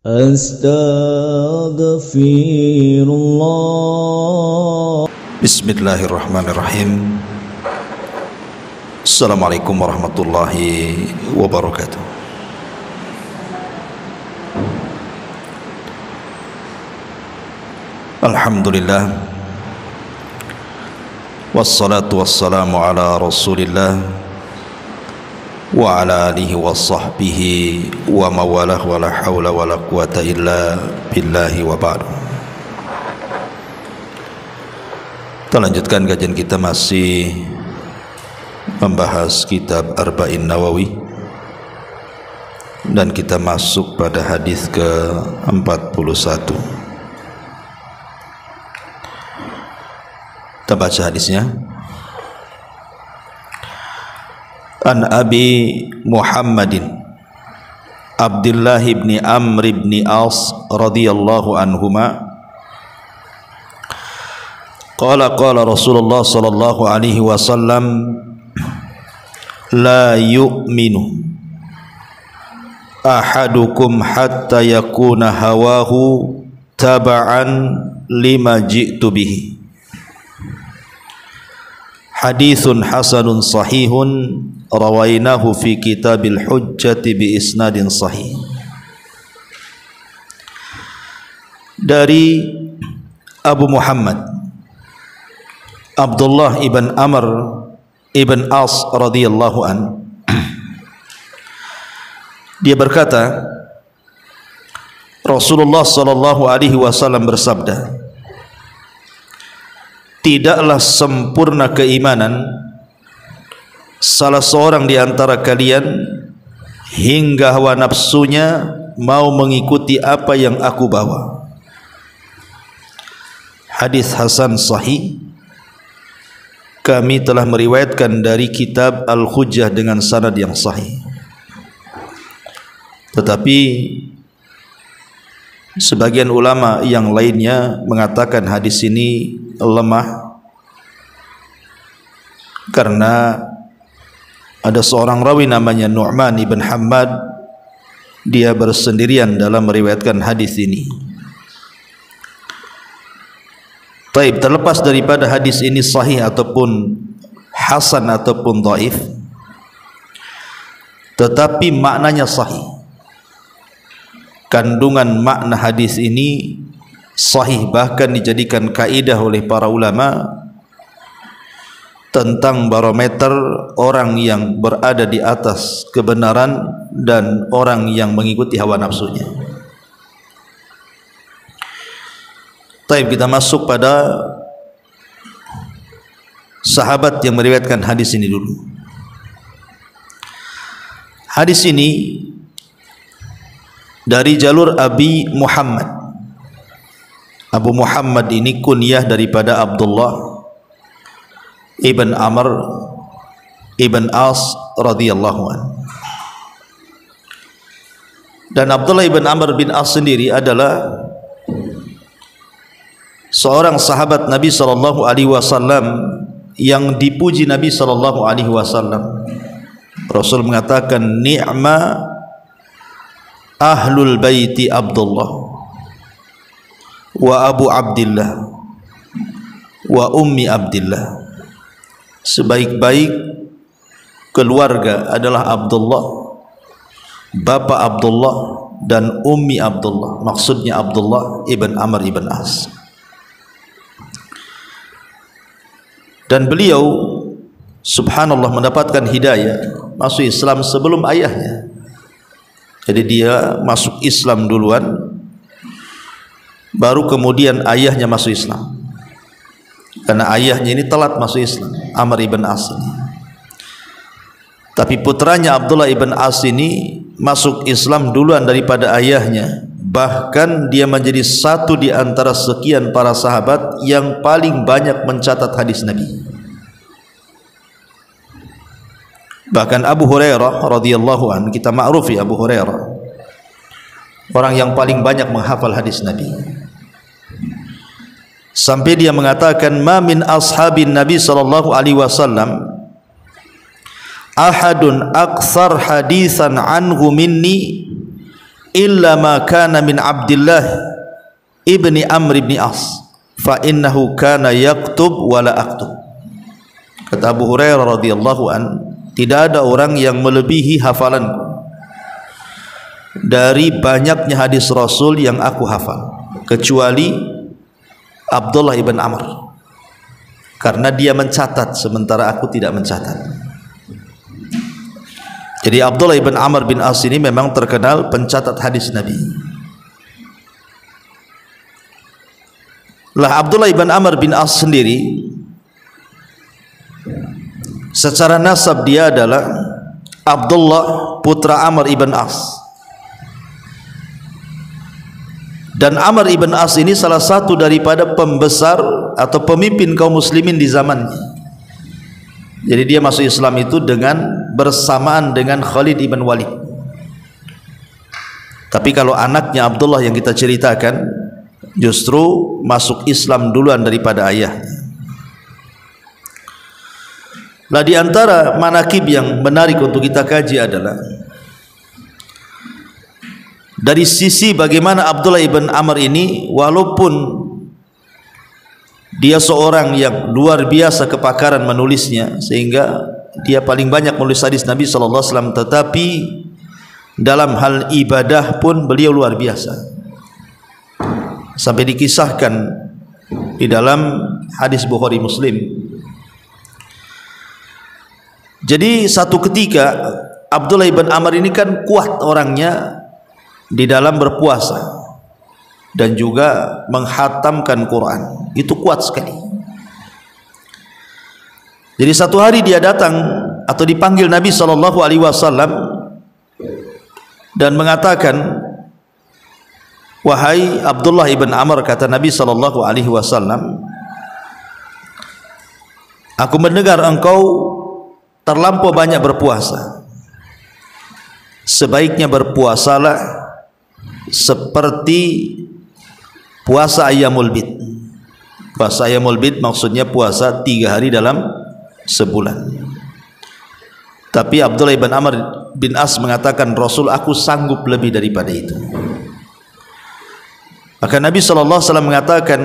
Astaghfirullah. Bismillahirrahmanirrahim. Assalamualaikum warahmatullahi wabarakatuh. Alhamdulillah, wassalatu wassalamu ala rasulillah wa ala alihi wa sahbihi wa mawalah wa la hawla wa la quwata illa billahi wa ba'du. Kita lanjutkan kajian kita, masih membahas kitab Arba'in Nawawi, dan kita masuk pada hadis ke-41. Kita baca hadisnya. An Abi Muhammadin Abdullah ibn Amr ibn As radhiyallahu anhuma qala Rasulullah sallallahu alaihi wasallam la yu'minu ahadukum hatta yakuna hawahu taba'an lima ji'tu bihi. Hadithun hasanun sahihun rawainahu fi kitabil hujjati bi isnadin sahih. Dari Abu Muhammad Abdullah ibn Amr ibn As radhiyallahu an, dia berkata, Rasulullah sallallahu alaihi wasallam bersabda, tidaklah sempurna keimanan salah seorang di antara kalian hingga hawa nafsunya mau mengikuti apa yang aku bawa. Hadis hasan sahih. Kami telah meriwayatkan dari kitab Al-Hujjah dengan sanad yang sahih. Tetapi sebagian ulama yang lainnya mengatakan hadis ini lemah karena ada seorang rawi namanya Nu'man ibn Hammad, dia bersendirian dalam meriwayatkan hadis ini. Taib, terlepas daripada hadis ini sahih ataupun hasan ataupun dhaif, tetapi maknanya sahih. Kandungan makna hadis ini sahih, bahkan dijadikan kaidah oleh para ulama tentang barometer orang yang berada di atas kebenaran dan orang yang mengikuti hawa nafsunya. Taib, kita masuk pada sahabat yang meriwayatkan hadis ini dulu. Hadis ini dari jalur Abi Muhammad. Abu Muhammad ini kunyah daripada Abdullah ibn Amr ibn As radhiyallahu an. Dan Abdullah ibn Amr bin As sendiri adalah seorang sahabat Nabi sallallahu alaihi wasallam yang dipuji Nabi sallallahu alaihi wasallam. Rasul mengatakan, ni'ma ahlul baiti Abdullah wa Abu Abdillah wa Ummi Abdillah. Sebaik-baik keluarga adalah Abdullah, Bapak Abdullah dan Ummi Abdullah. Maksudnya Abdullah ibn Amr ibn As. Dan beliau subhanallah mendapatkan hidayah, masuk Islam sebelum ayahnya. Jadi dia masuk Islam duluan, baru kemudian ayahnya masuk Islam. Karena ayahnya ini telat masuk Islam, Amr ibn As ini. Tapi putranya Abdullah ibn As ini masuk Islam duluan daripada ayahnya. Bahkan dia menjadi satu di antara sekian para sahabat yang paling banyak mencatat hadis Nabi. Bahkan Abu Hurairah radhiyallahu an, kita ma'rufi Abu Hurairah, orang yang paling banyak menghafal hadis Nabi. Sampai dia mengatakan, ma min ashabin Nabi sallallahu alaihi wasallam ahadun aktsar hadisan anhu minni illa ma kana min Abdullah ibni Amr ibni As fa innahu kana yaktub wala aktub. Kata Abu Hurairah radhiyallahu an, tidak ada orang yang melebihi hafalanku dari banyaknya hadis Rasul yang aku hafal kecuali Abdullah ibn Amr, karena dia mencatat sementara aku tidak mencatat. Jadi Abdullah ibn Amr bin As ini memang terkenal pencatat hadis Nabi. Lah Abdullah ibn Amr bin As sendiri secara nasab dia adalah Abdullah putra Amr ibn As. Dan Amr ibn As ini salah satu daripada pembesar atau pemimpin kaum muslimin di zamannya. Jadi dia masuk Islam itu dengan bersamaan dengan Khalid ibn Walid. Tapi kalau anaknya Abdullah yang kita ceritakan justru masuk Islam duluan daripada ayahnya. Lah di antara manakib yang menarik untuk kita kaji adalah dari sisi bagaimana Abdullah ibn Amr ini, walaupun dia seorang yang luar biasa kepakaran menulisnya sehingga dia paling banyak menulis hadis Nabi SAW, tetapi dalam hal ibadah pun beliau luar biasa, sampai dikisahkan di dalam hadis Bukhari Muslim. Jadi satu ketika Abdullah ibn Amr ini kan kuat orangnya di dalam berpuasa dan juga menghatamkan Quran, itu kuat sekali. Jadi satu hari dia datang atau dipanggil Nabi SAW dan mengatakan, wahai Abdullah ibn Amr, kata Nabi SAW, aku mendengar engkau terlampau banyak berpuasa. Sebaiknya berpuasalah seperti puasa Ayyamul Bid. Puasa Ayyamul Bid maksudnya puasa 3 hari dalam sebulan. Tapi Abdullah ibn Amr bin As mengatakan, Rasul, aku sanggup lebih daripada itu. Maka Nabi SAW mengatakan,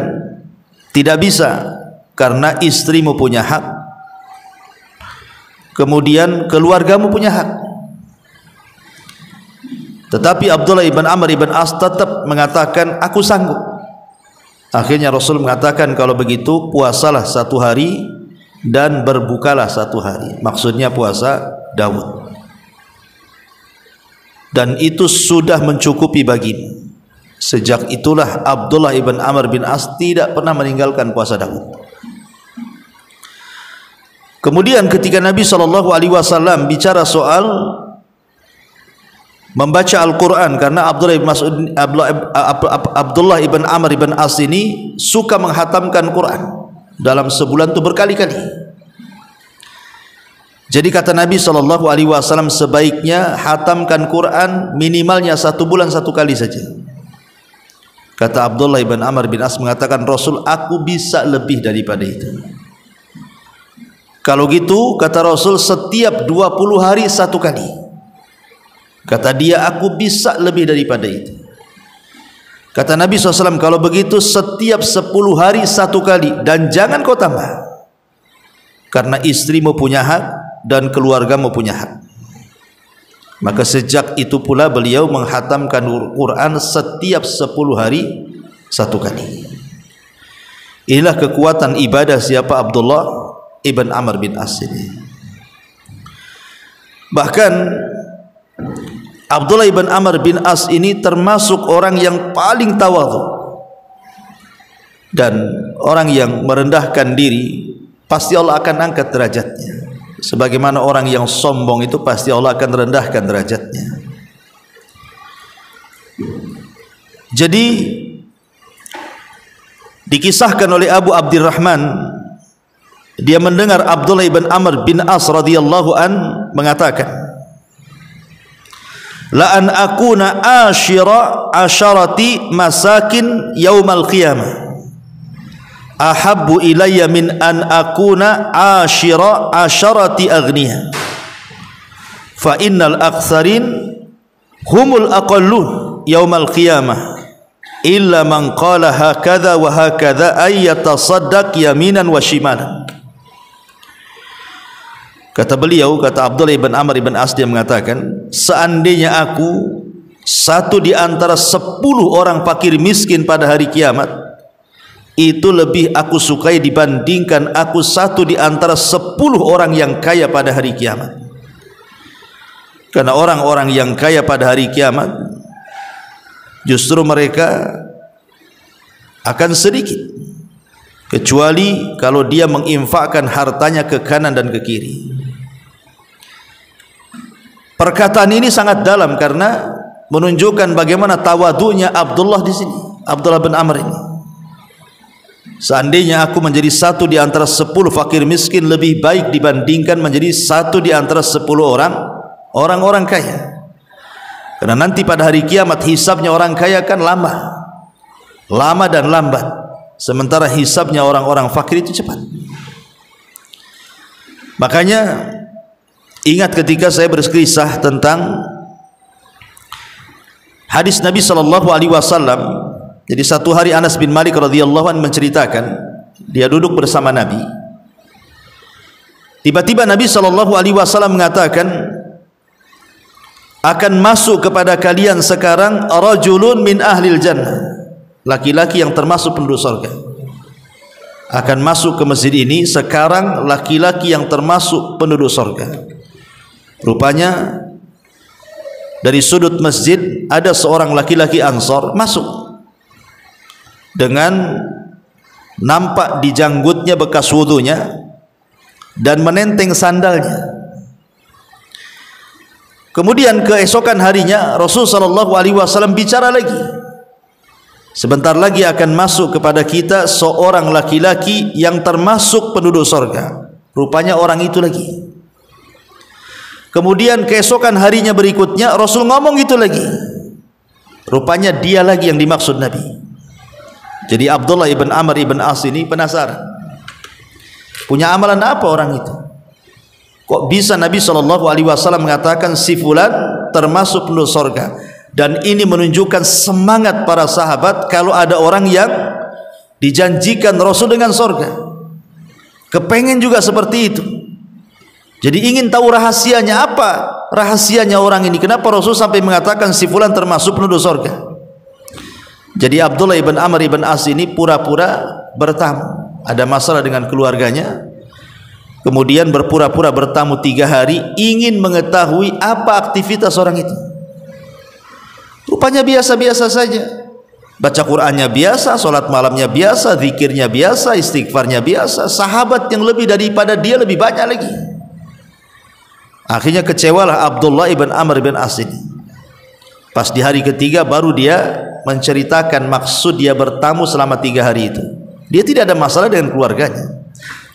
tidak bisa, karena istrimu punya hak, kemudian keluargamu punya hak. Tetapi Abdullah ibn Amr ibn As tetap mengatakan, aku sanggup. Akhirnya Rasul mengatakan, kalau begitu puasalah 1 hari dan berbukalah 1 hari. Maksudnya puasa Daud. Dan itu sudah mencukupi bagimu. Sejak itulah Abdullah ibn Amr bin As tidak pernah meninggalkan puasa Daud. Kemudian ketika Nabi SAW bicara soal membaca Al-Quran, karena Abdullah ibn Amr ibn As ini suka menghatamkan Quran dalam sebulan itu berkali-kali. Jadi kata Nabi SAW, sebaiknya hatamkan Quran minimalnya 1 bulan 1 kali saja. Kata Abdullah ibn Amr bin As mengatakan, Rasul, aku bisa lebih daripada itu. Kalau gitu, kata Rasul, setiap 20 hari 1 kali. Kata dia, aku bisa lebih daripada itu. Kata Nabi SAW, kalau begitu setiap 10 hari 1 kali, dan jangan kau tambah, karena istrimu punya hak dan keluargamu punya hak. Maka sejak itu pula beliau menghatamkan Quran setiap 10 hari 1 kali. Inilah kekuatan ibadah siapa? Abdullah ibn Amr bin As ini. Bahkan Abdullah ibn Amr bin As ini termasuk orang yang paling tawadhu, dan orang yang merendahkan diri pasti Allah akan angkat derajatnya. Sebagaimana orang yang sombong itu pasti Allah akan rendahkan derajatnya. Jadi dikisahkan oleh Abu Abdurrahman, dia mendengar Abdullah ibn Amr bin As radhiyallahu an mengatakan, la an akuna ashira asharati masakin yaumal qiyamah ahabbu ilayya min an akuna ashira asharati aghniya fa innal aktsarin humul aqallun yaumal qiyamah illa man qala hakadha wa hakadha ay yatasaddaq yaminan wa shimalan. Kata beliau, kata Abdullah ibn Amr ibn As, dia mengatakan, seandainya aku satu di antara 10 orang fakir miskin pada hari kiamat, itu lebih aku sukai dibandingkan aku satu di antara 10 orang yang kaya pada hari kiamat. Karena orang-orang yang kaya pada hari kiamat justru mereka akan sedikit, kecuali kalau dia menginfakkan hartanya ke kanan dan ke kiri. Perkataan ini sangat dalam karena menunjukkan bagaimana tawadunya Abdullah di sini, Abdullah bin Amr ini. Seandainya aku menjadi satu di antara 10 fakir miskin, lebih baik dibandingkan menjadi satu di antara 10 orang-orang kaya. Karena nanti pada hari kiamat hisabnya orang kaya kan lama dan lambat, sementara hisabnya orang-orang fakir itu cepat. Makanya ingat ketika saya berkisah tentang hadis Nabi SAW. Jadi satu hari Anas bin Malik radhiyallahu anhu menceritakan, dia duduk bersama Nabi. Tiba-tiba Nabi SAW mengatakan, akan masuk kepada kalian sekarang rajulun min ahlil jannah, laki-laki yang termasuk penduduk surga. Akan masuk ke masjid ini sekarang laki-laki yang termasuk penduduk surga. Rupanya dari sudut masjid ada seorang laki-laki Ansor masuk, dengan nampak di janggutnya bekas wudunya dan menenteng sandalnya. Kemudian keesokan harinya Rasulullah SAW bicara lagi, sebentar lagi akan masuk kepada kita seorang laki-laki yang termasuk penduduk surga. Rupanya orang itu lagi. Kemudian keesokan harinya berikutnya Rasul ngomong itu lagi, rupanya dia lagi yang dimaksud Nabi. Jadi Abdullah ibn Amr ibn As ini penasaran, punya amalan apa orang itu? Kok bisa Nabi SAW mengatakan si fulan termasuk penduduk surga? Dan ini menunjukkan semangat para sahabat kalau ada orang yang dijanjikan Rasul dengan surga, kepengen juga seperti itu. Jadi ingin tahu rahasianya apa? Rahasianya orang ini, kenapa Rasul sampai mengatakan si fulan termasuk penduduk surga? Jadi Abdullah ibn Amr ibn As ini pura-pura bertamu, ada masalah dengan keluarganya, kemudian berpura-pura bertamu 3 hari, ingin mengetahui apa aktivitas orang itu. Rupanya biasa-biasa saja, baca Qur'annya biasa, sholat malamnya biasa, zikirnya biasa, istighfarnya biasa. Sahabat yang lebih daripada dia lebih banyak lagi. Akhirnya kecewalah Abdullah ibn Amr ibn As ini. Pas di hari ketiga baru dia menceritakan maksud dia bertamu selama 3 hari itu. Dia tidak ada masalah dengan keluarganya,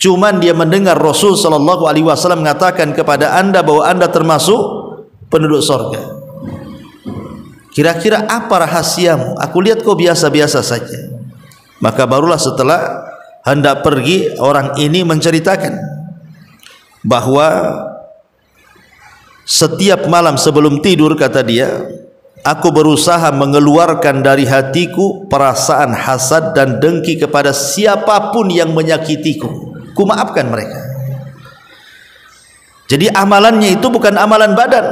cuman dia mendengar Rasul SAW mengatakan kepada anda bahwa anda termasuk penduduk surga. Kira-kira apa rahasiamu? Aku lihat kau biasa-biasa saja. Maka barulah setelah hendak pergi, orang ini menceritakan bahwa setiap malam sebelum tidur, kata dia, aku berusaha mengeluarkan dari hatiku perasaan hasad dan dengki kepada siapapun yang menyakitiku. Ku maafkan mereka. Jadi amalannya itu bukan amalan badan,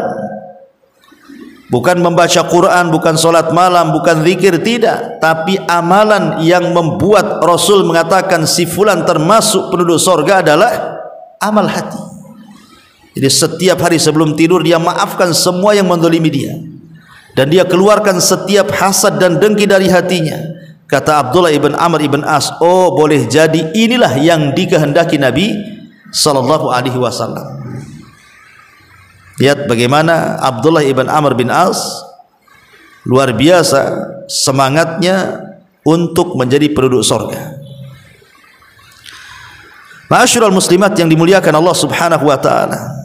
bukan membaca Quran, bukan sholat malam, bukan zikir, tidak. Tapi amalan yang membuat Rasul mengatakan si fulan termasuk penduduk surga adalah amal hati. Jadi setiap hari sebelum tidur dia maafkan semua yang menzalimi dia, dan dia keluarkan setiap hasad dan dengki dari hatinya. Kata Abdullah ibn Amr ibn As, oh boleh jadi inilah yang dikehendaki Nabi SAW. Lihat bagaimana Abdullah ibn Amr bin As luar biasa semangatnya untuk menjadi penduduk surga. Ma'asyiral muslimat yang dimuliakan Allah Subhanahu wa taala.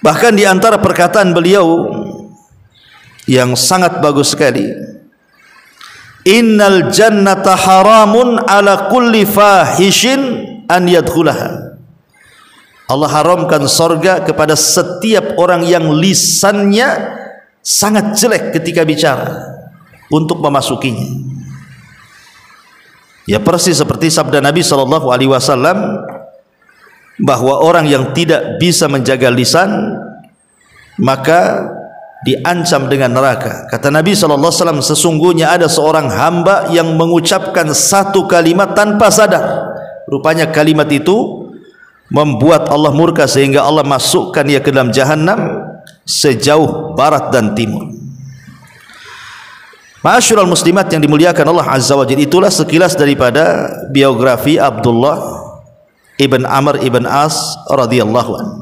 Bahkan di antara perkataan beliau yang sangat bagus sekali, innal jannata haramun ala kulli fahishin an yadkhulaha. Allah haramkan surga kepada setiap orang yang lisannya sangat jelek ketika bicara untuk memasukinya. Ya persis seperti sabda Nabi SAW bahwa orang yang tidak bisa menjaga lisan maka diancam dengan neraka. Kata Nabi SAW, sesungguhnya ada seorang hamba yang mengucapkan satu kalimat tanpa sadar. Rupanya kalimat itu membuat Allah murka sehingga Allah masukkan ia ke dalam jahanam sejauh barat dan timur. Ma'asyiral muslimat yang dimuliakan Allah Azza wa Jalla, itulah sekilas daripada biografi Abdullah ibn Amr ibn As radhiyallahu anhu.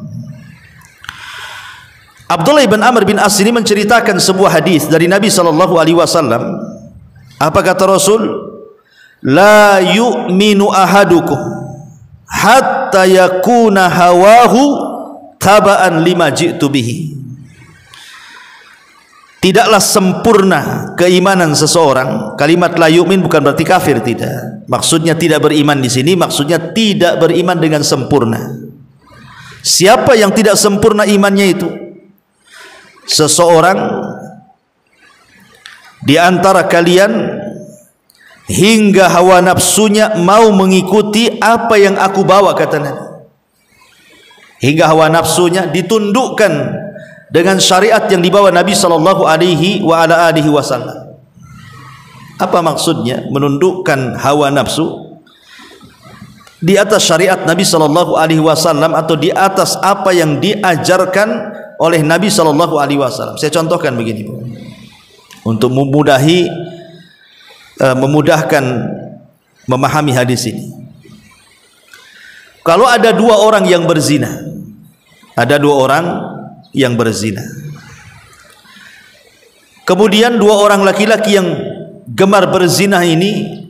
Abdullah ibn Amr bin As ini menceritakan sebuah hadis dari Nabi SAW. Apa kata Rasul? La yu'minu ahadukum hatta yakuna hawahu taba'an lima ji'tu bihi. Tidaklah sempurna keimanan seseorang. Kalimat la yu'min bukan berarti kafir, tidak. Maksudnya tidak beriman di sini maksudnya tidak beriman dengan sempurna. Siapa yang tidak sempurna imannya itu? Seseorang di antara kalian hingga hawa nafsunya mau mengikuti apa yang aku bawa, kata Nabi. Hingga hawa nafsunya ditundukkan dengan syariat yang dibawa Nabi sallallahu alaihi wasallam. Apa maksudnya menundukkan hawa nafsu di atas syariat Nabi sallallahu alaihi wasallam atau di atas apa yang diajarkan oleh Nabi sallallahu alaihi wasallam? Saya contohkan begini, Bu. Untuk memudahkan memahami hadis ini. Kalau ada dua orang yang berzina, kemudian dua orang laki-laki yang gemar berzina ini,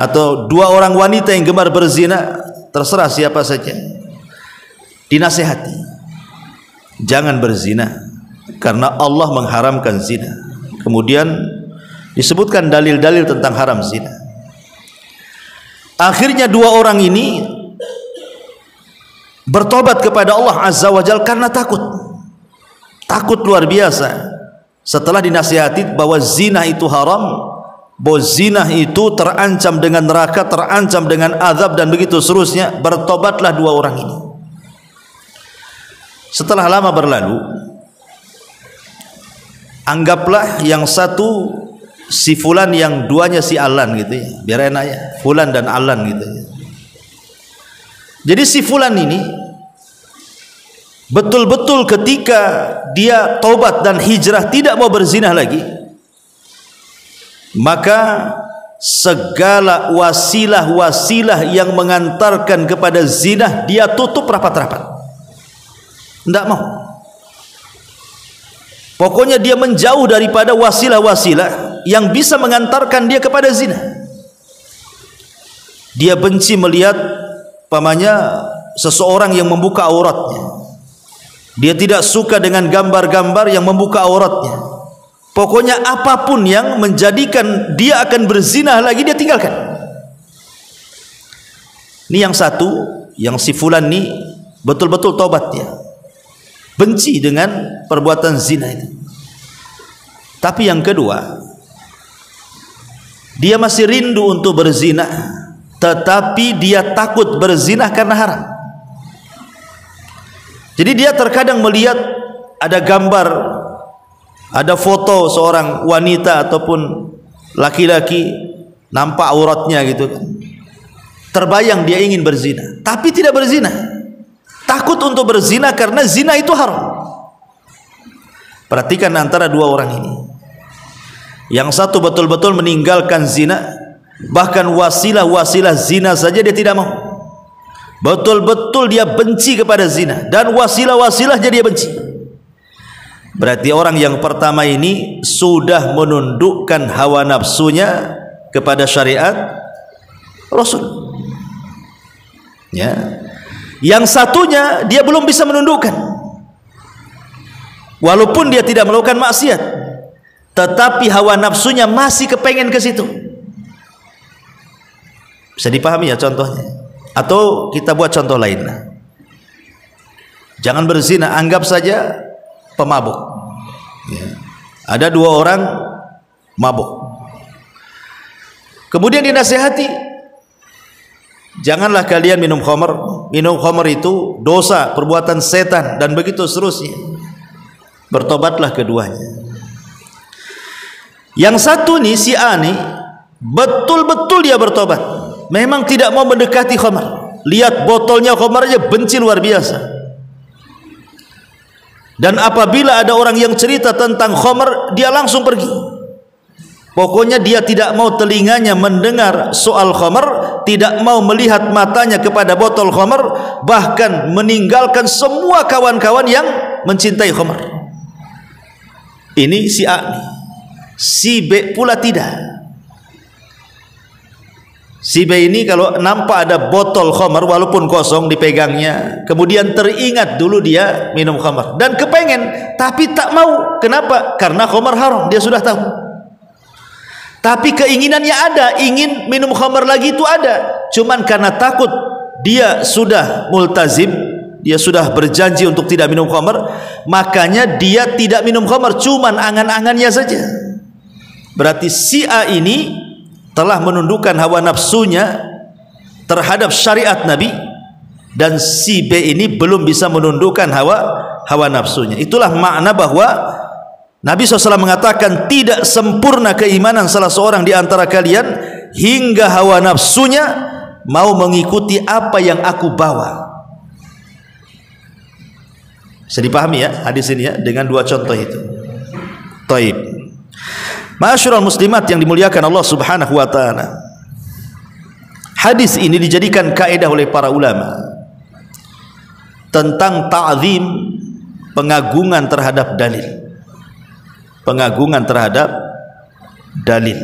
atau dua orang wanita yang gemar berzina, terserah siapa saja, dinasihati, jangan berzina karena Allah mengharamkan zina. Kemudian disebutkan dalil-dalil tentang haram zina. Akhirnya dua orang ini bertobat kepada Allah Azza wa Jalla karena takut luar biasa. Setelah dinasihati bahwa zina itu haram, bahwa zina itu terancam dengan neraka, terancam dengan azab dan begitu seterusnya, bertobatlah dua orang ini. Setelah lama berlalu, anggaplah yang satu si Fulan, yang duanya si Alan gitu ya, biar enak ya, Fulan dan Alan gitu ya. Jadi si Fulan ini betul-betul ketika dia taubat dan hijrah tidak mau berzina lagi, maka segala wasilah-wasilah yang mengantarkan kepada zina dia tutup rapat-rapat, tidak mau. Pokoknya dia menjauh daripada wasilah-wasilah yang bisa mengantarkan dia kepada zina. Dia benci melihat pamannya seseorang yang membuka auratnya. Dia tidak suka dengan gambar-gambar yang membuka auratnya. Pokoknya apapun yang menjadikan dia akan berzina lagi, dia tinggalkan. Ini yang satu, yang si Fulan ini betul-betul tobat dia, benci dengan perbuatan zina itu. Tapi yang kedua, dia masih rindu untuk berzina, tetapi dia takut berzina karena haram. Jadi dia terkadang melihat ada gambar, ada foto seorang wanita ataupun laki-laki, nampak auratnya gitu kan. Terbayang dia ingin berzina, tapi tidak berzina. Takut untuk berzina karena zina itu haram. Perhatikan antara dua orang ini. Yang satu betul-betul meninggalkan zina, bahkan wasilah-wasilah zina saja dia tidak mau. Betul-betul dia benci kepada zina, dan wasilah-wasilahnya dia benci. Berarti orang yang pertama ini sudah menundukkan hawa nafsunya kepada syariat Rasul. Ya. Yang satunya dia belum bisa menundukkan. Walaupun dia tidak melakukan maksiat, tetapi hawa nafsunya masih kepengen ke situ. Bisa dipahami ya contohnya? Atau kita buat contoh lain. Jangan berzina, anggap saja pemabuk. Ya. Ada 2 orang mabuk. Kemudian dinasihati, janganlah kalian minum khamr. Minum khamr itu dosa, perbuatan setan, dan begitu seterusnya. Bertobatlah keduanya. Yang satu nih, si A nih, betul-betul dia bertobat. Memang tidak mau mendekati khamr. Lihat botolnya khamr aja benci luar biasa. Dan apabila ada orang yang cerita tentang khamr, dia langsung pergi. Pokoknya dia tidak mau telinganya mendengar soal khamr, tidak mau melihat matanya kepada botol khamr, bahkan meninggalkan semua kawan-kawan yang mencintai khamr. Ini si A nih. Si B pula tidak. Si B ini kalau nampak ada botol khamr walaupun kosong dipegangnya, kemudian teringat dulu dia minum khamr dan kepengen, tapi tak mau. Kenapa? Karena khamr haram, dia sudah tahu. Tapi keinginannya ada, ingin minum khamr lagi itu ada. Cuman karena takut, dia sudah multazim, dia sudah berjanji untuk tidak minum khamr, makanya dia tidak minum khamr, cuman angan-angannya saja. Berarti si A ini telah menundukkan hawa nafsunya terhadap syariat Nabi, dan si B ini belum bisa menundukkan hawa nafsunya. Itulah makna bahwa Nabi SAW mengatakan tidak sempurna keimanan salah seorang di antara kalian hingga hawa nafsunya mau mengikuti apa yang aku bawa. Bisa dipahami ya hadis ini ya dengan 2 contoh itu. Taib. Ma'asyiral muslimat yang dimuliakan Allah Subhanahu wa taala. Hadis ini dijadikan kaidah oleh para ulama tentang ta'zim, pengagungan terhadap dalil. Pengagungan terhadap dalil,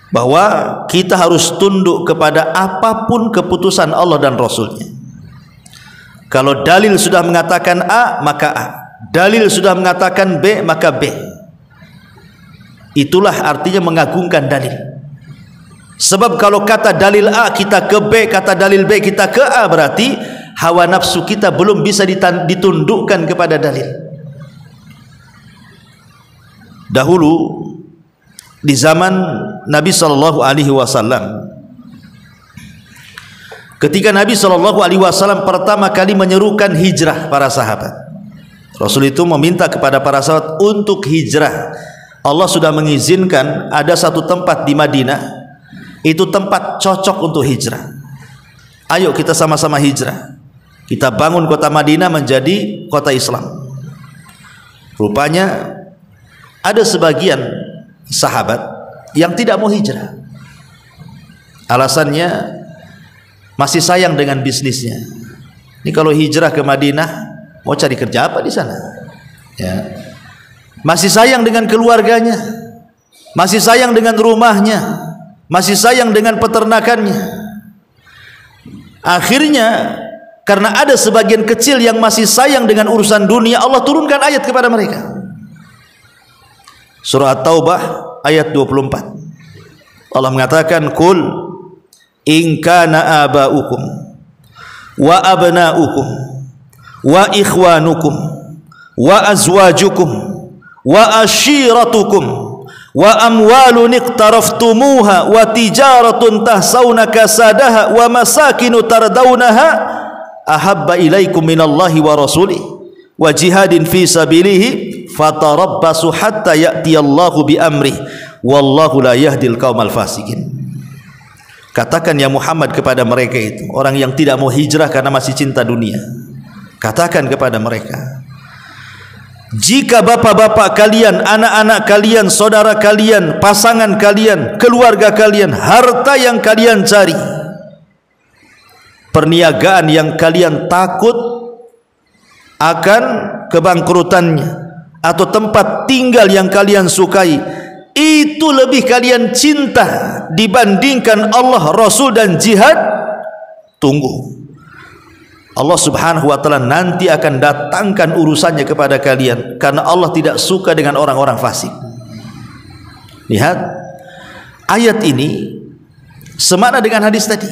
bahwa kita harus tunduk kepada apapun keputusan Allah dan Rasulnya. Kalau dalil sudah mengatakan A, maka A. Dalil sudah mengatakan B, maka B. Itulah artinya mengagungkan dalil. Sebab kalau kata dalil A kita ke B, kata dalil B kita ke A, berarti hawa nafsu kita belum bisa ditundukkan kepada dalil. Dahulu di zaman Nabi sallallahu alaihi wasallam, ketika Nabi sallallahu alaihi wasallam pertama kali menyerukan hijrah para sahabat, Rasul itu meminta kepada para sahabat untuk hijrah. Allah sudah mengizinkan ada satu tempat di Madinah, itu tempat cocok untuk hijrah. Ayo kita sama-sama hijrah. Kita bangun kota Madinah menjadi kota Islam. Rupanya ada sebagian sahabat yang tidak mau hijrah. Alasannya masih sayang dengan bisnisnya. Ini kalau hijrah ke Madinah mau cari kerja apa di sana? Ya. Masih sayang dengan keluarganya, masih sayang dengan rumahnya, masih sayang dengan peternakannya. Akhirnya karena ada sebagian kecil yang masih sayang dengan urusan dunia, Allah turunkan ayat kepada mereka. Surah At-Taubah ayat 24. Allah mengatakan, "Qul in kana aba'ukum wa abna'ukum wa ikhwanukum wa azwajukum wa ashiratukum wa amwalun iqtaraftumuha wa tijaratun tahsawna kasadaha wa masakinu tardawnaha ahabba ilaikum minallahi wa rasulih wa jihadin fi sabilihi fatarabbasu hatta ya'tiyallahu bi amri wallahu la yahdil qaumal fasikin." Katakan ya Muhammad kepada mereka itu, orang yang tidak mau hijrah karena masih cinta dunia, katakan kepada mereka, jika bapak-bapak kalian, anak-anak kalian, saudara kalian, pasangan kalian, keluarga kalian, harta yang kalian cari, perniagaan yang kalian takut akan kebangkrutannya, atau tempat tinggal yang kalian sukai, itu lebih kalian cinta dibandingkan Allah, Rasul dan jihad, tunggu, Allah Subhanahu wa taala nanti akan datangkan urusannya kepada kalian, karena Allah tidak suka dengan orang-orang fasik. Lihat ayat ini semakna dengan hadis tadi,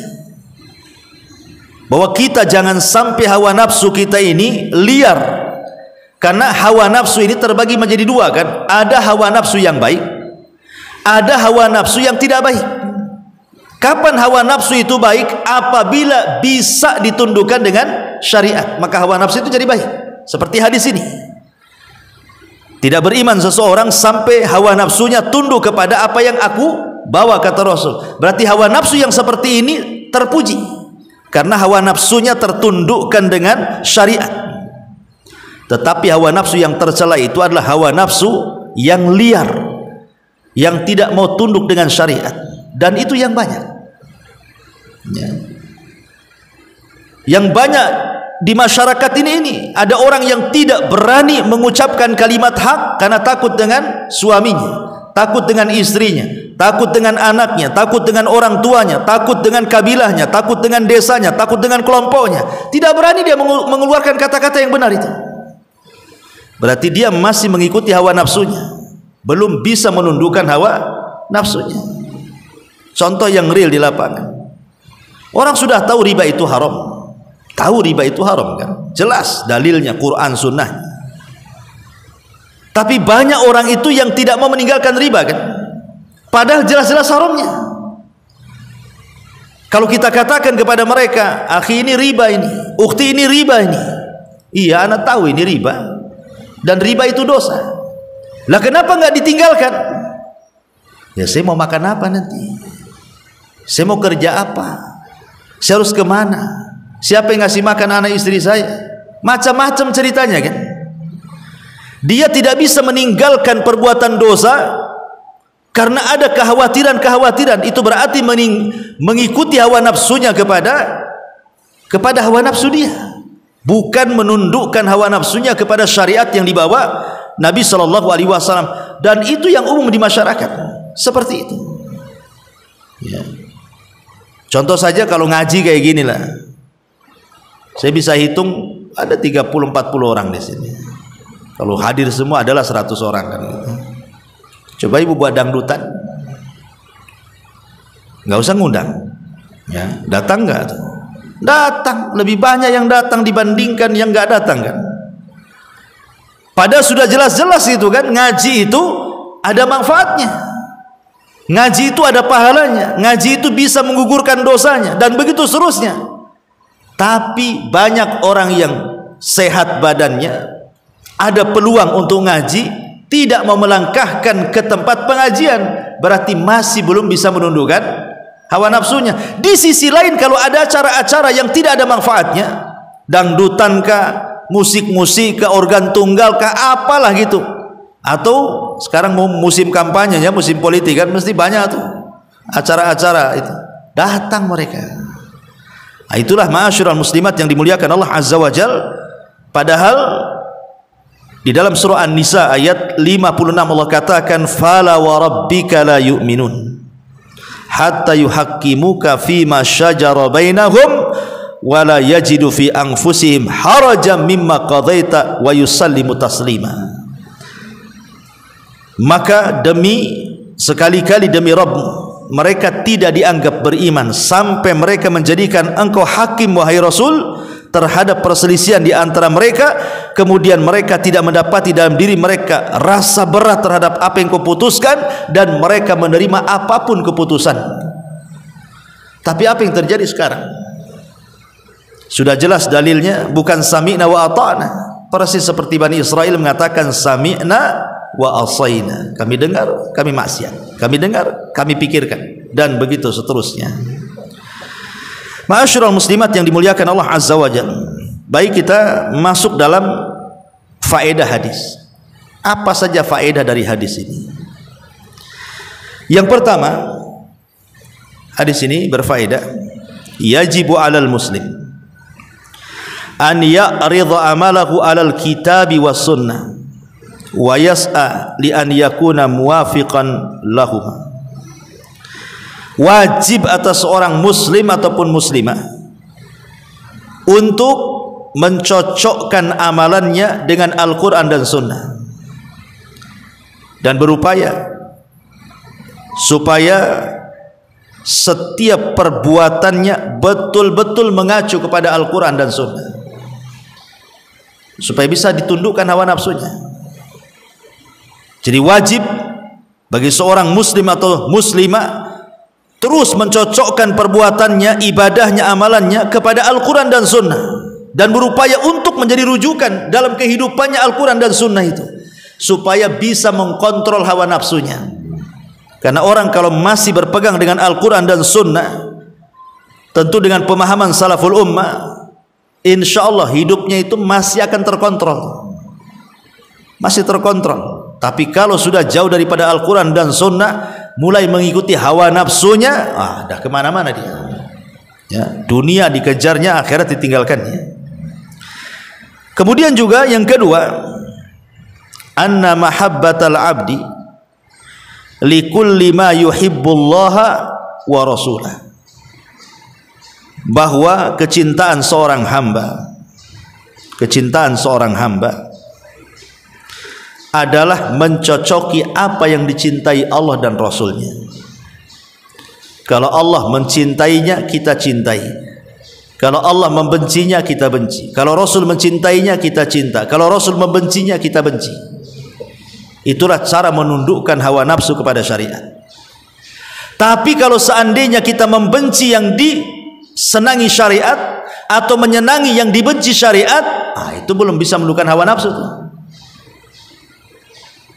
bahwa kita jangan sampai hawa nafsu kita ini liar, Karena hawa nafsu ini terbagi menjadi dua kan. Ada hawa nafsu yang baik, ada hawa nafsu yang tidak baik. Kapan hawa nafsu itu baik? Apabila bisa ditundukkan dengan syariat, maka hawa nafsu itu jadi baik. Seperti hadis ini, tidak beriman seseorang sampai hawa nafsunya tunduk kepada apa yang aku bawa, kata Rasul. Berarti hawa nafsu yang seperti ini terpuji, karena hawa nafsunya tertundukkan dengan syariat. Tetapi hawa nafsu yang tercela itu adalah hawa nafsu yang liar, yang tidak mau tunduk dengan syariat, dan itu yang banyak ya. Yang banyak di masyarakat ini ada orang yang tidak berani mengucapkan kalimat hak karena takut dengan suaminya, takut dengan istrinya, takut dengan anaknya, takut dengan orang tuanya, takut dengan kabilahnya, takut dengan desanya, takut dengan kelompoknya. Tidak berani dia mengeluarkan kata-kata yang benar itu. Berarti dia masih mengikuti hawa nafsunya, belum bisa menundukkan hawa nafsunya. Contoh yang real di lapangan, orang sudah tahu riba itu haram, tahu riba itu haram kan, jelas dalilnya Quran sunnah. Tapi banyak orang itu yang tidak mau meninggalkan riba kan, padahal jelas-jelas haramnya. Kalau kita katakan kepada mereka, akhi ini riba ini, ukhti ini riba ini, iya anak tahu ini riba, dan riba itu dosa. Lah kenapa nggak ditinggalkan? Ya saya mau makan apa nanti? Saya mau kerja apa? Saya harus kemana? Siapa yang ngasih makan anak istri saya? Macam-macam ceritanya kan. Dia tidak bisa meninggalkan perbuatan dosa karena ada kekhawatiran-kekhawatiran. Itu berarti mengikuti hawa nafsunya kepada hawa nafsu dia, bukan menundukkan hawa nafsunya kepada syariat yang dibawa Nabi SAW. Dan itu yang umum di masyarakat, seperti itu ya. Contoh saja kalau ngaji kayak gini lah, saya bisa hitung ada 30-40 orang di sini. Kalau hadir semua adalah 100 orang kan gitu. Coba ibu buat dangdutan, nggak usah ngundang ya, datang nggak tuh? Datang, lebih banyak yang datang dibandingkan yang nggak datang kan. Padahal sudah jelas-jelas itu kan, ngaji itu ada manfaatnya, ngaji itu ada pahalanya, ngaji itu bisa menggugurkan dosanya, dan begitu seterusnya. Tapi banyak orang yang sehat badannya, ada peluang untuk ngaji, tidak mau melangkahkan ke tempat pengajian, berarti masih belum bisa menundukkan hawa nafsunya. Di sisi lain, kalau ada acara-acara yang tidak ada manfaatnya, dangdutan kah, musik-musik kah, organ tunggal kah, apalah gitu, atau sekarang mau musim kampanye ya, musim politik kan, mesti banyak tuh acara-acara itu, datang mereka. Nah, itulah ma'asyiral muslimat yang dimuliakan Allah Azza wa Jal. Padahal di dalam surah An-Nisa ayat 56 Allah katakan, fala wa rabbika la yu'minun hatta yuhaqqimuka fima syajara bainahum wa la yajidu fi anfusihim harajan mimma qadaita wa yusallimu taslima. Maka sekali-kali demi Rabbmu, mereka tidak dianggap beriman sampai mereka menjadikan engkau hakim wahai Rasul terhadap perselisihan di antara mereka, kemudian mereka tidak mendapati dalam diri mereka rasa berat terhadap apa yang kau putuskan, dan mereka menerima apapun keputusan. Tapi apa yang terjadi sekarang? Sudah jelas dalilnya, bukan sami'na wa ata'na, persis seperti Bani Israel mengatakan sami'na wa asaina, kami dengar, kami maksiat, kami dengar, kami pikirkan, dan begitu seterusnya. Ma'asyiral muslimat yang dimuliakan Allah Azza wa Jalla, baik kita masuk dalam faedah hadis. Apa saja faedah dari hadis ini? Yang pertama, hadis ini berfaedah, yajibu 'alal muslim an ya'ridha amalahu 'alal kitabi was sunnah wa yas'a li an yakuna muwafiqan lahum. Wajib atas seorang muslim ataupun muslimah untuk mencocokkan amalannya dengan Al-Quran dan Sunnah, dan berupaya supaya setiap perbuatannya betul-betul mengacu kepada Al-Quran dan Sunnah. supaya bisa ditundukkan hawa nafsunya. Jadi wajib bagi seorang muslim atau muslimah terus mencocokkan perbuatannya, ibadahnya, amalannya kepada Al-Quran dan Sunnah, dan berupaya untuk menjadi rujukan dalam kehidupannya Al-Quran dan Sunnah itu, supaya bisa mengkontrol hawa nafsunya. Karena orang kalau masih berpegang dengan Al-Quran dan Sunnah, tentu dengan pemahaman salaful ummah, insya Allah hidupnya itu masih akan terkontrol, masih terkontrol. Tapi kalau sudah jauh daripada Al-Quran dan Sunnah, mulai mengikuti hawa nafsunya, dah kemana-mana dia. Ya, dunia dikejarnya, akhirat ditinggalkannya. Kemudian juga yang kedua, anna mahabbatal abdi likulli ma yuhibbullaha wa rasulah. Bahwa kecintaan seorang hamba adalah mencocoki apa yang dicintai Allah dan Rasulnya. Kalau Allah mencintainya, kita cintai. Kalau Allah membencinya, kita benci. Kalau Rasul mencintainya, kita cinta. Kalau Rasul membencinya, kita benci. Itulah cara menundukkan hawa nafsu kepada syariat. Tapi kalau seandainya kita membenci yang disenangi syariat, atau menyenangi yang dibenci syariat, itu belum bisa menundukkan hawa nafsu tuh.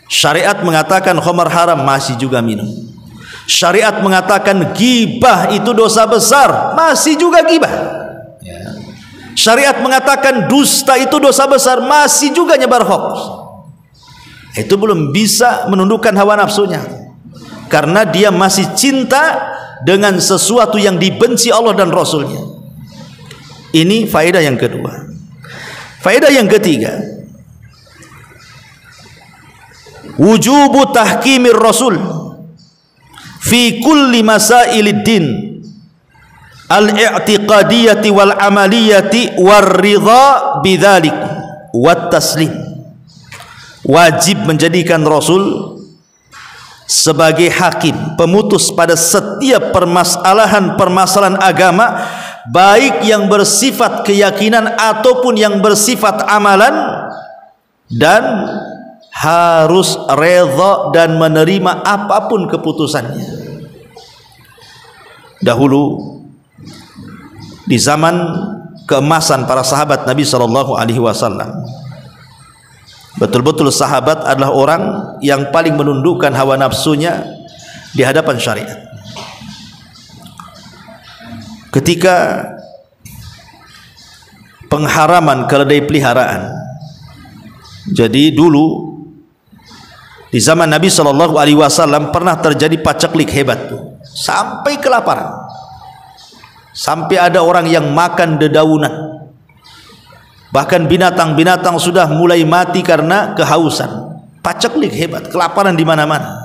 Syariat mengatakan khamar haram, masih juga minum. Syariat mengatakan gibah itu dosa besar, masih juga gibah. Syariat mengatakan dusta itu dosa besar, masih juga nyebar hoax. Itu belum bisa menundukkan hawa nafsunya, karena dia masih cinta dengan sesuatu yang dibenci Allah dan Rasulnya. Ini faedah yang kedua. Faedah yang ketiga, wujubu tahkimir rasul fi kulli masailid din al-i'tiqadiyati wal amaliyati war ridha bidzalik wat taslim. Wajib menjadikan Rasul sebagai hakim, pemutus pada setiap permasalahan agama, baik yang bersifat keyakinan ataupun yang bersifat amalan, dan harus redha dan menerima apapun keputusannya. Dahulu di zaman keemasan para sahabat Nabi SAW, betul-betul sahabat adalah orang yang paling menundukkan hawa nafsunya di hadapan syariat. Ketika pengharaman keledai peliharaan, jadi dulu di zaman Nabi SAW pernah terjadi paceklik hebat tuh, sampai kelaparan, sampai ada orang yang makan dedaunan, bahkan binatang-binatang sudah mulai mati karena kehausan. Paceklik hebat, kelaparan di mana-mana,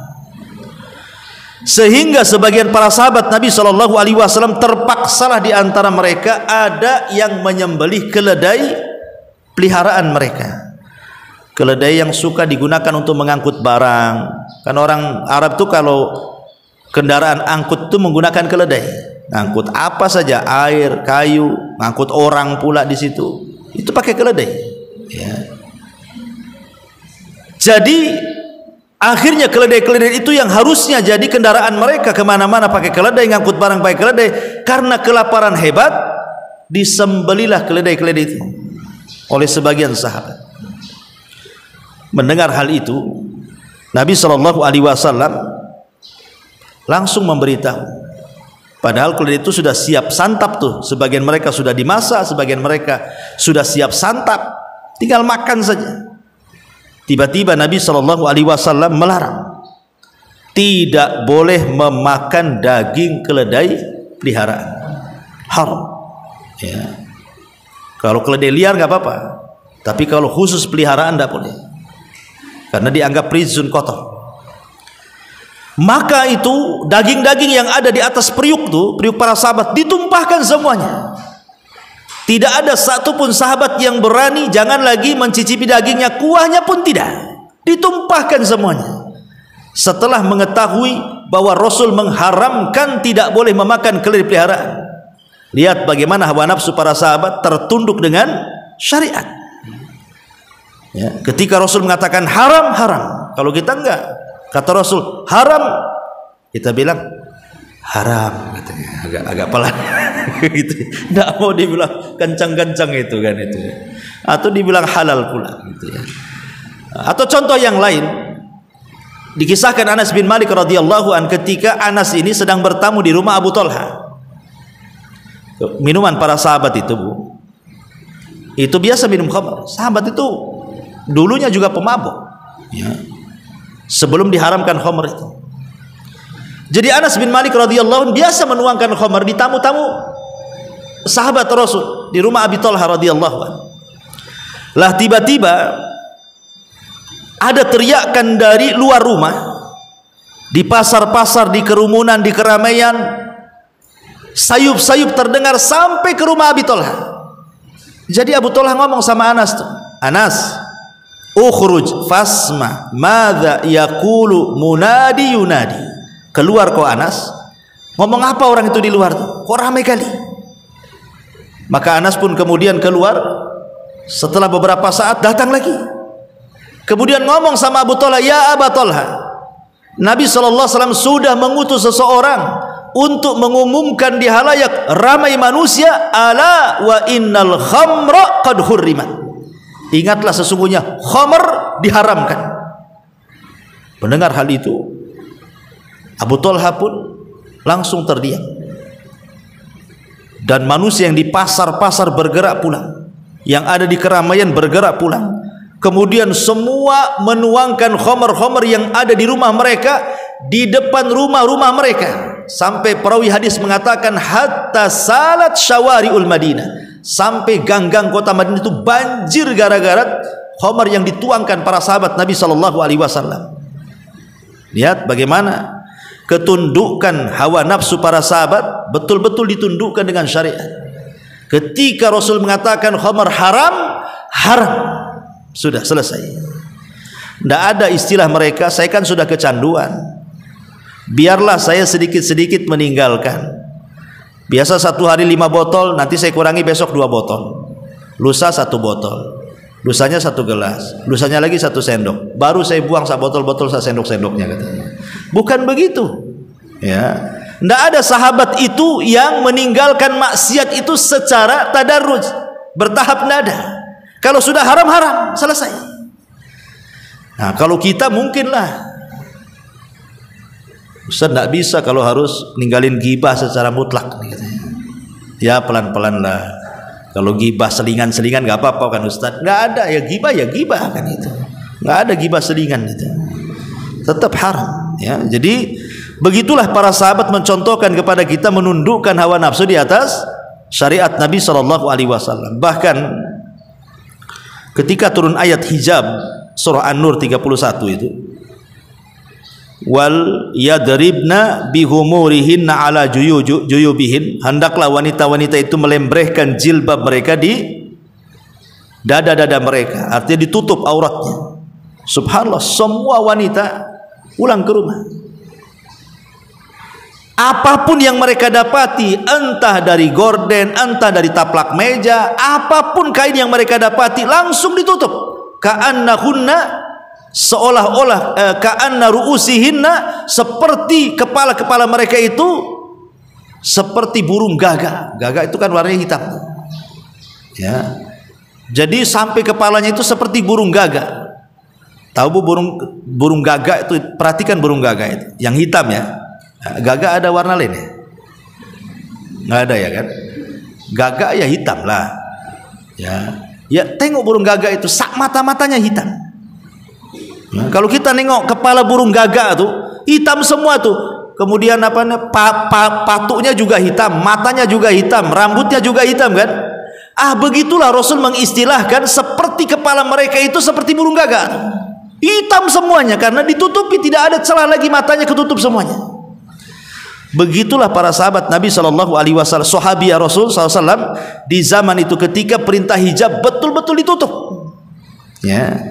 sehingga sebagian para sahabat Nabi SAW terpaksalah di antara mereka ada yang menyembelih keledai peliharaan mereka. Keledai yang suka digunakan untuk mengangkut barang. Kan orang Arab tuh kalau kendaraan angkut tuh menggunakan keledai. Angkut apa saja, air, kayu, angkut orang pula di situ. Itu pakai keledai. Ya. Jadi akhirnya keledai-keledai itu yang harusnya jadi kendaraan mereka kemana-mana pakai keledai, ngangkut barang pakai keledai, karena kelaparan hebat disembelilah keledai-keledai itu oleh sebagian sahabat. Mendengar hal itu, Nabi SAW langsung memberitahu. Padahal keledai itu sudah siap santap tuh. Sebagian mereka sudah dimasak, sebagian mereka sudah siap santap, tinggal makan saja. Tiba-tiba Nabi SAW melarang, tidak boleh memakan daging keledai peliharaan, haram. Ya. Kalau keledai liar nggak apa-apa, tapi kalau khusus peliharaan tidak boleh, karena dianggap rizun, kotor. Maka itu daging-daging yang ada di atas periuk tuh, periuk para sahabat, ditumpahkan semuanya. Tidak ada satupun sahabat yang berani jangan lagi mencicipi dagingnya, kuahnya pun tidak, ditumpahkan semuanya. Setelah mengetahui bahwa Rasul mengharamkan tidak boleh memakan keledai peliharaan, lihat bagaimana hawa nafsu para sahabat tertunduk dengan syariat. Ya, ketika Rasul mengatakan haram, haram. Kalau kita enggak, kata Rasul haram, kita bilang haram, katanya agak pelan gitu. Enggak mau dibilang kencang-kencang itu kan itu. Atau dibilang halal pula gitu ya. Atau contoh yang lain, dikisahkan Anas bin Malik radhiyallahu an ketika Anas ini sedang bertamu di rumah Abu Talha. Minuman para sahabat itu, Bu, itu biasa minum khamr. Sahabat itu dulunya juga pemabuk ya, sebelum diharamkan khamr itu. Jadi Anas bin Malik radhiyallahu anhu biasa menuangkan khamr di tamu-tamu sahabat Rasul di rumah Abi Talha radhiyallahu anhu. Lah tiba-tiba ada teriakan dari luar rumah, di pasar-pasar, di kerumunan, di keramaian, sayup-sayup terdengar sampai ke rumah Abi Talha. Jadi Abu Talha ngomong sama Anas tuh, Anas, ukhruj fasma madza yaqulu munadi yunadi. Keluar kau Anas, ngomong apa orang itu di luar tuh, kok ramai kali. Maka Anas pun kemudian keluar. Setelah beberapa saat datang lagi, kemudian ngomong sama Abu Talha, ya Abu Talha, Nabi SAW sudah mengutus seseorang untuk mengumumkan di halayak ramai manusia, ala wa innal khamra qad hurrimat. Ingatlah sesungguhnya khamr diharamkan. Mendengar hal itu, Abu Talha pun langsung terdiam. Dan manusia yang di pasar-pasar bergerak pulang, yang ada di keramaian bergerak pulang. Kemudian semua menuangkan khamr-khamr yang ada di rumah mereka, di depan rumah-rumah mereka, sampai perawi hadis mengatakan hatta salat syawari'ul Madinah, sampai gang-gang kota Madinah itu banjir gara-gara khamr yang dituangkan para sahabat Nabi SAW. Lihat bagaimana ketundukan hawa nafsu para sahabat betul-betul ditundukkan dengan syariat. Ketika Rasul mengatakan khamr haram, haram, sudah selesai. Tidak ada istilah mereka, saya kan sudah kecanduan, biarlah saya sedikit-sedikit meninggalkan. Biasa satu hari 5 botol, nanti saya kurangi besok 2 botol, lusa 1 botol, lusanya 1 gelas, lusanya lagi 1 sendok, baru saya buang botol-botol sendok-sendoknya, katanya. Bukan begitu ya. Tidak ada sahabat itu yang meninggalkan maksiat itu secara tadarruj, bertahap, tidak ada. Kalau sudah haram-haram, selesai. Nah, kalau kita mungkinlah, Ustaz tidak bisa kalau harus ninggalin gibah secara mutlak, ya pelan-pelan lah. Kalau gibah selingan-selingan nggak apa-apa kan Ustaz? Nggak ada, ya gibah kan itu. Nggak ada gibah selingan itu, tetap haram ya. Jadi begitulah para sahabat mencontohkan kepada kita menundukkan hawa nafsu di atas syariat Nabi SAW. Bahkan ketika turun ayat hijab surah An-Nur 31 itu, wal yadribna bihumurihinna ala juyubihin, hendaklah wanita-wanita itu melembrehkan jilbab mereka di dada-dada mereka, artinya ditutup auratnya. Subhanallah, semua wanita pulang ke rumah, apapun yang mereka dapati, entah dari gorden, entah dari taplak meja, apapun kain yang mereka dapati, langsung ditutup. Ka'annahunna, seolah-olah ka'anna ru'usihinna, seperti kepala-kepala mereka itu seperti burung gagak. Gagak itu kan warnanya hitam ya. Jadi sampai kepalanya itu seperti burung gagak. Tahu Bu burung gagak itu? Perhatikan burung gagak itu yang hitam ya. Gagak ada warna lain ya? Nggak ada ya kan? Gagak ya hitam lah ya. Ya tengok burung gagak itu, sak mata-matanya hitam. Nah, kalau kita nengok kepala burung gagak tuh hitam semua tuh. Kemudian patuknya juga hitam, matanya juga hitam, rambutnya juga hitam kan? Begitulah Rasul mengistilahkan seperti kepala mereka itu seperti burung gagak, hitam semuanya karena ditutupi, tidak ada celah lagi, matanya ketutup semuanya. Begitulah para sahabat Nabi SAW, sahabiah Rasul SAW di zaman itu ketika perintah hijab betul-betul ditutup ya.